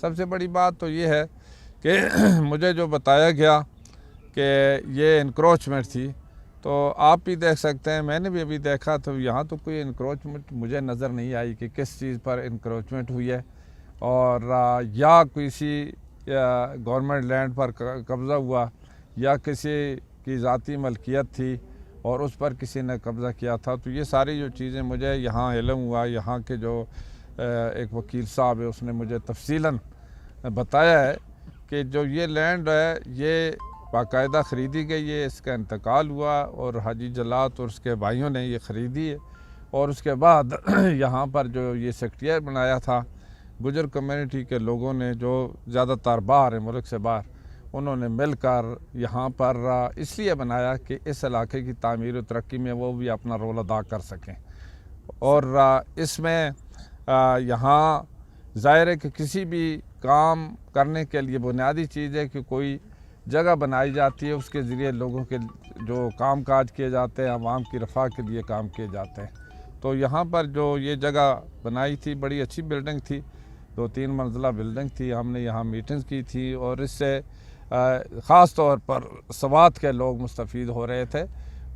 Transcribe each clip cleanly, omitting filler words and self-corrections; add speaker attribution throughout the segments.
Speaker 1: सबसे बड़ी बात तो ये है कि मुझे जो बताया गया कि ये इंक्रोचमेंट थी, तो आप भी देख सकते हैं, मैंने भी अभी देखा, तो यहाँ तो कोई इंक्रोचमेंट मुझे नज़र नहीं आई कि किस चीज़ पर इंक्रोचमेंट हुई है, और या किसी गवर्नमेंट लैंड पर कब्ज़ा हुआ या किसी की ज़ाती मलकियत थी और उस पर किसी ने कब्ज़ा किया था। तो ये सारी जो चीज़ें मुझे यहाँ इल्म हुआ, यहाँ के जो एक वकील साहब है उसने मुझे तफसीलन बताया है कि जो ये लैंड है ये बाकायदा ख़रीदी गई है, इसका इंतकाल हुआ और हाजी जलात और उसके भाइयों ने ये ख़रीदी है, और उसके बाद यहाँ पर जो ये सेक्रेटेरिएट बनाया था गुजर कम्युनिटी के लोगों ने, जो ज़्यादातर बाहर हैं, मुल्क से बाहर, उन्होंने मिलकर यहाँ पर इसलिए बनाया कि इस इलाके की तामीर और तरक्की में वो भी अपना रोल अदा कर सकें। और इसमें यहाँ ज़ाहिर है कि किसी भी काम करने के लिए बुनियादी चीज़ है कि कोई जगह बनाई जाती है, उसके ज़रिए लोगों के जो काम काज किए जाते हैं, आवाम की रफ़ा के लिए काम किए जाते हैं। तो यहाँ पर जो ये जगह बनाई थी, बड़ी अच्छी बिल्डिंग थी, 2-3 मंजिला बिल्डिंग थी। हमने यहाँ मीटिंग्स की थी और इससे ख़ास तौर पर सवात के लोग मुस्तफ़ीद हो रहे थे,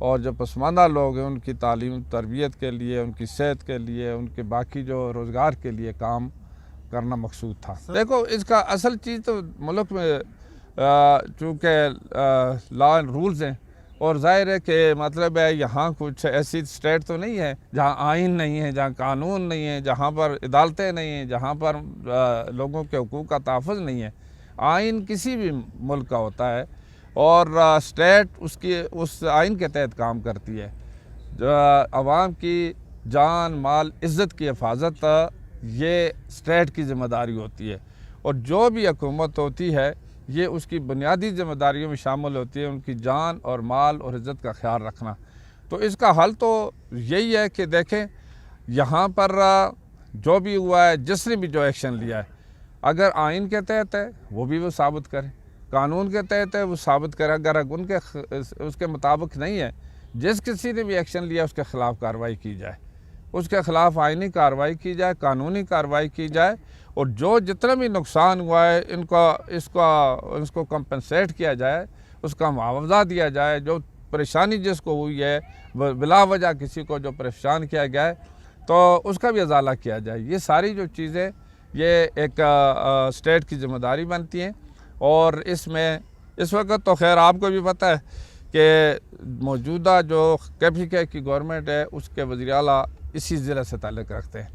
Speaker 1: और जो पसमानदा लोग हैं उनकी तालीम तरबियत के लिए, उनकी सेहत के लिए, उनके बाकी जो रोज़गार के लिए काम करना मकसूद था। देखो, इसका असल चीज़ तो मुल्क में चूँकि लॉ एंड रूल्स हैं, और ज़ाहिर है कि मतलब है यहाँ कुछ ऐसी स्टेट तो नहीं है जहाँ आइन नहीं है, जहाँ कानून नहीं है, जहाँ पर अदालतें नहीं हैं, जहाँ पर लोगों के हकूक़ का तहफ़्फ़ुज़ नहीं है। आइन किसी भी मुल्क का होता है और स्टेट उसकी उस आइन के तहत काम करती है। आवाम की जान माल इज़्ज़त की हिफाजत ये स्टेट की ज़िम्मेदारी होती है, और जो भी हुकूमत होती है ये उसकी बुनियादी ज़िम्मेदारियों में शामिल होती है, उनकी जान और माल और इज़्ज़त का ख्याल रखना। तो इसका हल तो यही है कि देखें, यहाँ पर जो भी हुआ है, जिसने भी जो एक्शन लिया है, अगर आइन के तहत है वो भी वो साबित करे, कानून के तहत है वो साबित करे। अगर उनके उसके मुताबिक नहीं है, जिस किसी ने भी एक्शन लिया उसके ख़िलाफ़ कार्रवाई की जाए, उसके ख़िलाफ़ आइनी कार्रवाई की जाए, कानूनी कार्रवाई की जाए, और जो जितना भी नुकसान हुआ है इसको कंपनसेट किया जाए, उसका मुआवजा दिया जाए। जो परेशानी जिसको हुई है, बिला वजह किसी को जो परेशान किया गया है, तो उसका भी अजाला किया जाए। ये सारी जो चीज़ें ये एक स्टेट की ज़िम्मेदारी बनती हैं, और इसमें इस वक्त तो खैर आपको भी पता है कि मौजूदा जो KPK की गवर्नमेंट है उसके वज़ीर आला इसी ज़िले से ताल्लुक़ रखते हैं,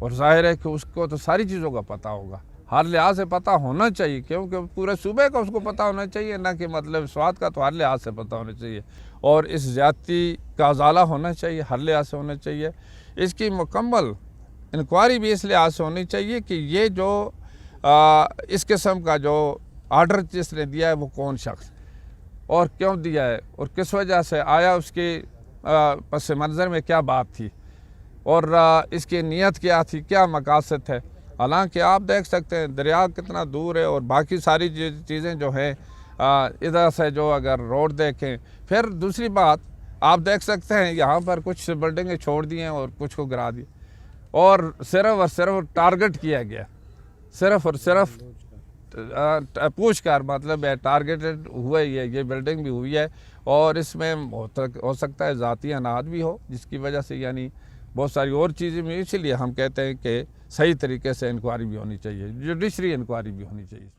Speaker 1: और ज़ाहिर है कि उसको तो सारी चीज़ों का पता होगा, हर लिहाज से पता होना चाहिए, क्योंकि पूरे सूबे का उसको पता होना चाहिए, ना कि मतलब स्वाद का, तो हर लिहाज से पता होना चाहिए, और इस ज़्यादती का अजाला होना चाहिए, हर लिहाज से होना चाहिए। इसकी मुकम्मल इंक्वायरी भी इस लिहाज से होनी चाहिए कि ये जो इस किस्म का जो आर्डर जिसने दिया है वो कौन शख्स और क्यों दिया है और किस वजह से आया, उसके पस मंज़र में क्या बात थी और इसकी नीयत क्या थी, क्या मकासद है। हालांकि आप देख सकते हैं दरिया कितना दूर है, और बाकी सारी चीज़ें जो हैं इधर से जो अगर रोड देखें, फिर दूसरी बात आप देख सकते हैं यहाँ पर कुछ बिल्डिंगें छोड़ दी हैं और कुछ को गिरा दी, और सिर्फ टारगेट किया गया, सिर्फ और सिर्फ पूछ कर, मतलब है टारगेटेड हुआ ही है, ये बिल्डिंग भी हुई है, और इसमें हो सकता है ज़ाती अनाज भी हो, जिसकी वजह से यानी बहुत सारी और चीज़ें भी। इसलिए हम कहते हैं कि सही तरीके से इंक्वायरी भी होनी चाहिए, जुडिशरी इंक्वायरी भी होनी चाहिए।